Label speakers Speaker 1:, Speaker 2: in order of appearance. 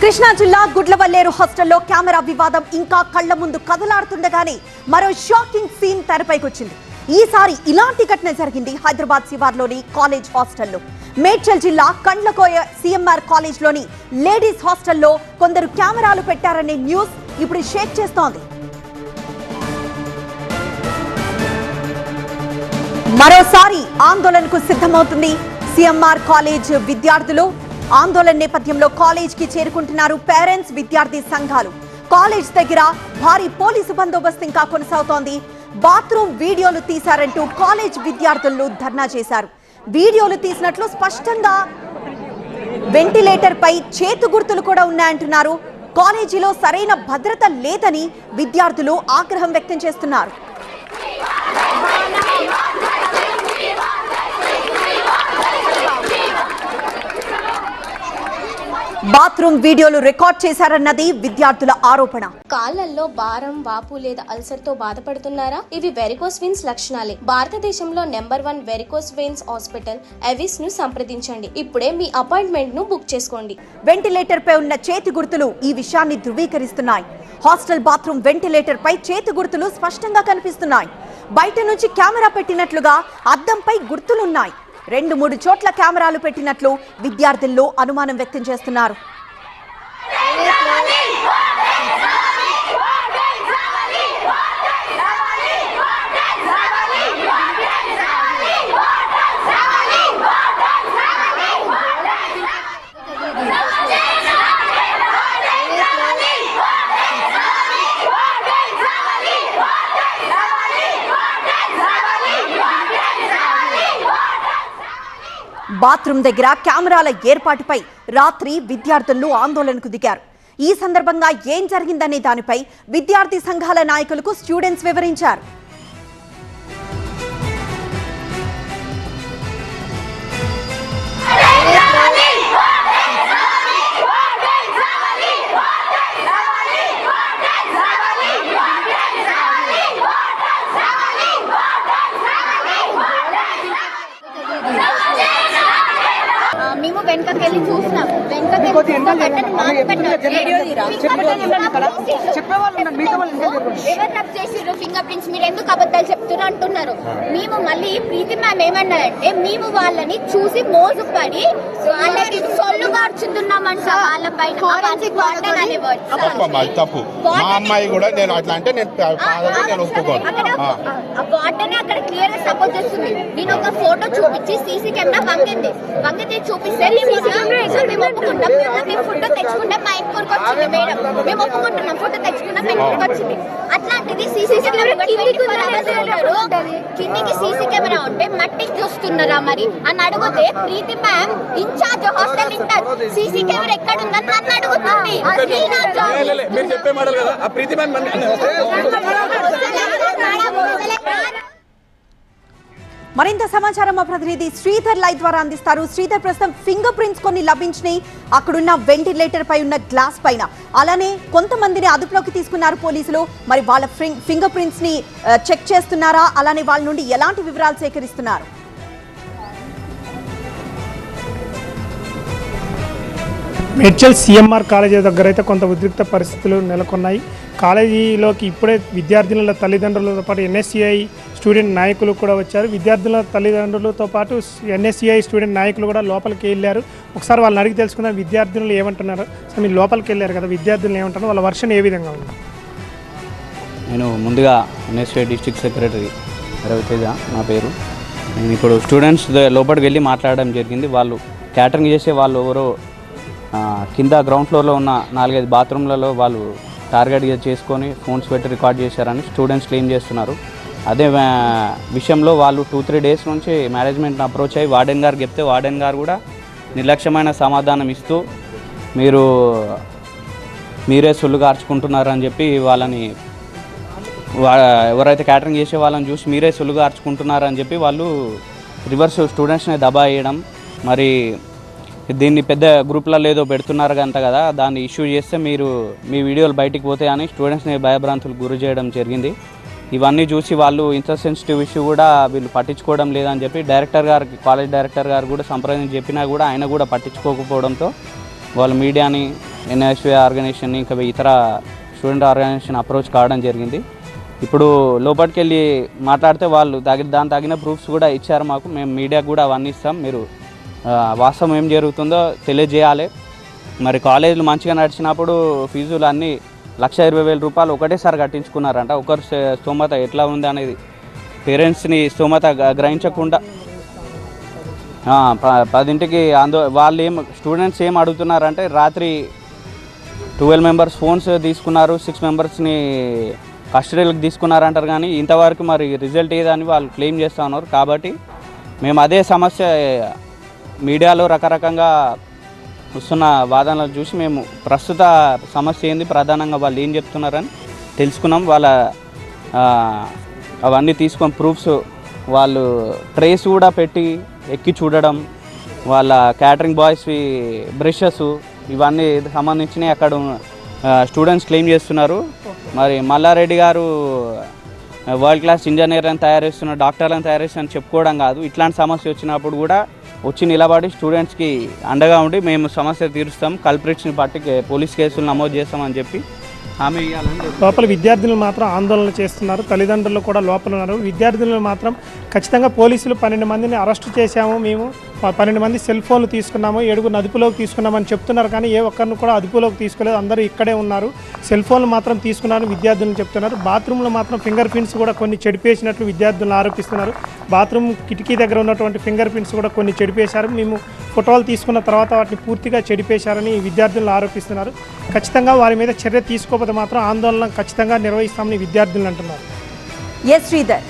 Speaker 1: కృష్ణా జిల్లా గుడ్లవల్లేరు హాస్టల్లో కెమెరా వివాదం ఇంకా కళ్ల ముందు కదలాడుతుండగానే మరో షాకింగ్ సీన్ తెరపైకొచ్చింది. ఈసారి ఇలాంటి ఘటన జరిగింది హైదరాబాద్ శివార్లోని కాలేజ్ హాస్టల్లో. మేడ్చల్ జిల్లా కండ్లకోయ సిఎంఆర్ కాలేజ్లోని లేడీస్ హాస్టల్లో కొందరు కెమెరాలు పెట్టారనే న్యూస్ ఇప్పుడు షేక్ చేస్తోంది. మరోసారి ఆందోళనకు సిద్ధమవుతుంది సిఎంఆర్ కాలేజ్ విద్యార్థులు. ఆందోళన నేపథ్యంలో కాలేజ్ కి చేరుకుంటున్నారు పేరెంట్స్, విద్యార్థి సంఘాలు. కాలేజ్ దగ్గర భారీ పోలీసు బందోబస్తు ఇంకా కొనసాగుతోంది. బాత్రూమ్ వీడియోలు తీశారంటూ కాలేజ్ విద్యార్థులు ధర్నా చేశారు. వీడియోలు తీసినట్లు స్పష్టంగా వెంటిలేటర్ పై చేతు గుర్తులు కూడా ఉన్నాయంటున్నారు. కాలేజీలో సరైన భద్రత లేదని విద్యార్థులు ఆగ్రహం వ్యక్తం చేస్తున్నారు. బాత్రూమ్ వీడియోలు రికార్డ్ చేశారన్నది విద్యార్థుల ఆరోపణ.
Speaker 2: కాళ్లలో భారం, వాపు లేదా అల్సర్ తో బాధపడుతున్నారా? ఇవి వెరికోస్ వెయిన్స్ లక్షణాలే. భారతదేశంలో number 1 varicose veins hospital Avis ను సంప్రదించండి. ఇప్పుడే మీ అపాయింట్మెంట్ ను బుక్ చేసుకోండి.
Speaker 1: వెంటిలేటర్ పై ఉన్న చేతి గుర్తులు ఈ విషయాన్ని ధృవీకరిస్తున్నాయి. హాస్టల్ బాత్రూమ్ వెంటిలేటర్ పై చేతి గుర్తులు స్పష్టంగా కనిపిస్తున్నాయి. బయట నుంచి కెమెరా పెట్టినట్లుగా అద్దంపై గుర్తులున్నాయి. 2-3 చోట్ల కెమెరాలు పెట్టినట్లు విద్యార్థుల్లో అనుమానం వ్యక్తం చేస్తున్నారు. బాత్రూమ్ దగ్గర కెమెరాల ఏర్పాటుపై రాత్రి విద్యార్థులు ఆందోళనకు దిగారు. ఈ సందర్భంగా ఏం జరిగిందనే దానిపై విద్యార్థి సంఘాల నాయకులకు స్టూడెంట్స్ వివరించారు.
Speaker 3: మేము వెనకకెళ్ళి చూసినాం. ఎవరు చేసిర్రు ఫింగర్ ప్రింట్స్, మీరు ఎందుకు అబద్ధాలు చెప్తున్నారు అంటున్నారు. మేము మళ్ళీ ప్రీతి మ్యామ్ ఏమన్నారంటే మేము వాళ్ళని చూసి మోసపడి వాళ్ళకి సొల్లు కార్చుతున్నామంట. వాళ్ళ పైన
Speaker 4: తప్పు. మా అమ్మాయి కూడా నేను అట్లా అంటే
Speaker 3: వార్డెన్ అక్కడ క్లియర్ గా సపోర్ట్ చేస్తుంది. నేను ఒక ఫోటో చూపించి సీసీ కెమెరా వంగితే చూపిస్తే మేము ఒప్పుకుంటాం. మేము ఫోటో తెచ్చుకుంటాం. మా ఇంటికి వచ్చింది మేడం, మేము ఒప్పుకుంటున్నాం. ఫోటో తెచ్చుకున్నాం, మా ఇంటికి వచ్చింది. అట్లాంటిది సీసీ కెమెరా కిందికి సీసీ కెమెరా ఉంటే మట్టికి చూస్తున్నారా మరి అని అడిగితే Preethi ma'am incharge hostel incharge CC camera ఎక్కడ ఉందని నన్ను అడుగుతుంది.
Speaker 1: మరింత సమాచారం మా ప్రతినిధి శ్రీధర్ లైవ్ ద్వారా అందిస్తారు. శ్రీధర్, ప్రస్తుతం ఫింగర్ ప్రింట్స్ కొన్ని లభించినాయి అక్కడున్న వెంటిలేటర్ పై ఉన్న గ్లాస్ పైన. అలానే కొంతమందిని అదుపులోకి తీసుకున్నారు పోలీసులు. మరి వాళ్ళ ఫింగర్ ప్రింట్స్ ని చెక్ చేస్తున్నారా? అలానే వాళ్ళ నుండి ఎలాంటి వివరాలు సేకరిస్తున్నారు?
Speaker 5: మేడ్చల్ సిఎంఆర్ కాలేజీ దగ్గర అయితే కొంత ఉద్రిక్త పరిస్థితులు నెలకొన్నాయి. కాలేజీలోకి ఇప్పుడే విద్యార్థినుల తల్లిదండ్రులతో పాటు ఎన్ఎస్సిఐ స్టూడెంట్ నాయకులు కూడా వచ్చారు. విద్యార్థుల తల్లిదండ్రులతో పాటు ఎన్ఎస్సిఐ స్టూడెంట్ నాయకులు కూడా లోపలికి వెళ్ళారు. ఒకసారి వాళ్ళని అడిగి తెలుసుకుందాం విద్యార్థినులు ఏమంటున్నారు. సో మీరు లోపలికి వెళ్ళారు కదా, విద్యార్థులు ఏమంటున్నారు, వాళ్ళ వర్షన్ ఏ విధంగా ఉంది?
Speaker 6: నేను ముందుగా ఎన్ఎస్సిఐ డిస్ట్రిక్ట్ సెక్రటరీ రవితేజ నా పేరు. నేను ఇప్పుడు స్టూడెంట్స్ లోపలికి వెళ్ళి మాట్లాడడం జరిగింది. వాళ్ళు క్యాటరింగ్ చేసే వాళ్ళు ఎవరో కింద గ్రౌండ్ ఫ్లోర్లో ఉన్న 4-5 బాత్రూమ్లలో వాళ్ళు టార్గెట్ చేసుకొని ఫోన్స్ పెట్టి రికార్డ్ చేశారని స్టూడెంట్స్ క్లెయిమ్ చేస్తున్నారు. అదే విషయంలో వాళ్ళు 2-3 డేస్ నుంచి మేనేజ్మెంట్ని అప్రోచ్ అయ్యి వార్డెన్ గారు చెప్తే వార్డెన్ గారు కూడా నిర్లక్ష్యమైన సమాధానం ఇస్తూ మీరే సొల్లు కార్చుకుంటున్నారని చెప్పి వాళ్ళని ఎవరైతే క్యాటరింగ్ చేసే వాళ్ళని చూసి మీరే సొల్లు కార్చుకుంటున్నారని చెప్పి వాళ్ళు రివర్స్ స్టూడెంట్స్ని దబాయించడం, మరి దీన్ని పెద్ద గ్రూప్లలో ఏదో పెడుతున్నారు అంట కదా, దాన్ని ఇష్యూ చేస్తే మీ వీడియోలు బయటికి పోతాయని స్టూడెంట్స్ని భయభ్రాంతులు గురి చేయడం జరిగింది. ఇవన్నీ చూసి వాళ్ళు ఇంత సెన్సిటివ్ ఇష్యూ కూడా వీళ్ళు పట్టించుకోవడం లేదని చెప్పి కాలేజ్ డైరెక్టర్ గారు కూడా సంప్రదించి చెప్పినా కూడా ఆయన కూడా పట్టించుకోకపోవడంతో వాళ్ళు మీడియాని ఎన్ఎస్వే ఆర్గనైజేషన్ ఇంకా ఇతర స్టూడెంట్ ఆర్గనైజేషన్ అప్రోచ్ కావడం జరిగింది. ఇప్పుడు లోపలికి వెళ్ళి మాట్లాడితే వాళ్ళు దాని తగిన ప్రూఫ్స్ కూడా ఇచ్చారు మాకు. మేము మీడియాకు కూడా అవన్నీ ఇస్తాం. మీరు వాస్తవం ఏం జరుగుతుందో తెలియజేయాలి. మరి కాలేజీలు మంచిగా నడిచినప్పుడు ఫీజులు అన్నీ 1,20,000 రూపాయలు ఒకటేసారి కట్టించుకున్నారంట. ఒకరు స్తోమత ఎట్లా ఉంది అనేది పేరెంట్స్ని స్తోమత గ్రహించకుండా 10ంటికి వాళ్ళు స్టూడెంట్స్ ఏం అడుగుతున్నారంటే రాత్రి 12 మెంబర్స్ ఫోన్స్ తీసుకున్నారు, 6 మెంబర్స్ని కస్టడీలకు తీసుకున్నారంటారు. కానీ ఇంతవరకు మరి రిజల్ట్ ఏదని వాళ్ళు క్లెయిమ్ చేస్తూ ఉన్నారు. కాబట్టి మేము అదే సమస్య మీడియాలో రకరకంగా వస్తున్న వాదనలు చూసి మేము ప్రస్తుత సమస్య ఏంది, ప్రధానంగా వాళ్ళు ఏం చెప్తున్నారని తెలుసుకున్నాం. వాళ్ళ అవన్నీ తీసుకొని ప్రూఫ్స్ వాళ్ళు ట్రేస్ కూడా పెట్టి ఎక్కి చూడడం, వాళ్ళ క్యాటరింగ్ బాయ్స్వి బ్రషెస్ ఇవన్నీ సంబంధించినవి అక్కడ స్టూడెంట్స్ క్లెయిమ్ చేస్తున్నారు. మరి మల్లారెడ్డి గారు వరల్డ్ క్లాస్ ఇంజనీర్లను తయారు చేస్తున్న, డాక్టర్లను తయారు చేస్తున్న చెప్పుకోవడం కాదు. ఇట్లాంటి సమస్య వచ్చినప్పుడు కూడా వచ్చి నిలబడి స్టూడెంట్స్కి అండగా ఉండి మేము సమస్య తీరుస్తాం, కల్ప్రిట్స్ని పట్టి పోలీస్ కేసులు నమోదు చేస్తామని చెప్పి హామీ ఇవ్వాలని.
Speaker 5: లోపల విద్యార్థులు మాత్రం ఆందోళన చేస్తున్నారు, తల్లిదండ్రులు కూడా లోపల ఉన్నారు. విద్యార్థులు మాత్రం ఖచ్చితంగా పోలీసులు 12 మందిని అరెస్ట్ చేశాము, మేము 12 మంది సెల్ ఫోన్లు తీసుకున్నాము, 7 అదుపులోకి తీసుకున్నామని చెప్తున్నారు. కానీ ఏ ఒక్కరిని కూడా అదుపులోకి తీసుకోలేదు, అందరూ ఇక్కడే ఉన్నారు. సెల్ ఫోన్లు మాత్రం తీసుకున్నారు విద్యార్థులు చెప్తున్నారు. బాత్రూంలో మాత్రం ఫింగర్ ప్రింట్స్ కూడా కొన్ని చెడిపేసినట్లు విద్యార్థులను ఆరోపిస్తున్నారు. బాత్రూమ్ కిటికీ దగ్గర ఉన్నటువంటి ఫింగర్ ప్రింట్స్ కూడా కొన్ని చెడిపేశారు. మేము ఫోటోలు తీసుకున్న తర్వాత వాటిని పూర్తిగా చెడిపేశారని విద్యార్థులు ఆరోపిస్తున్నారు. ఖచ్చితంగా వారి మీద చర్య తీసుకోకపోతే మాత్రం ఆందోళన ఖచ్చితంగా నిర్వహిస్తామని విద్యార్థులు అంటున్నారు.
Speaker 1: ఎస్ శ్రీధర్.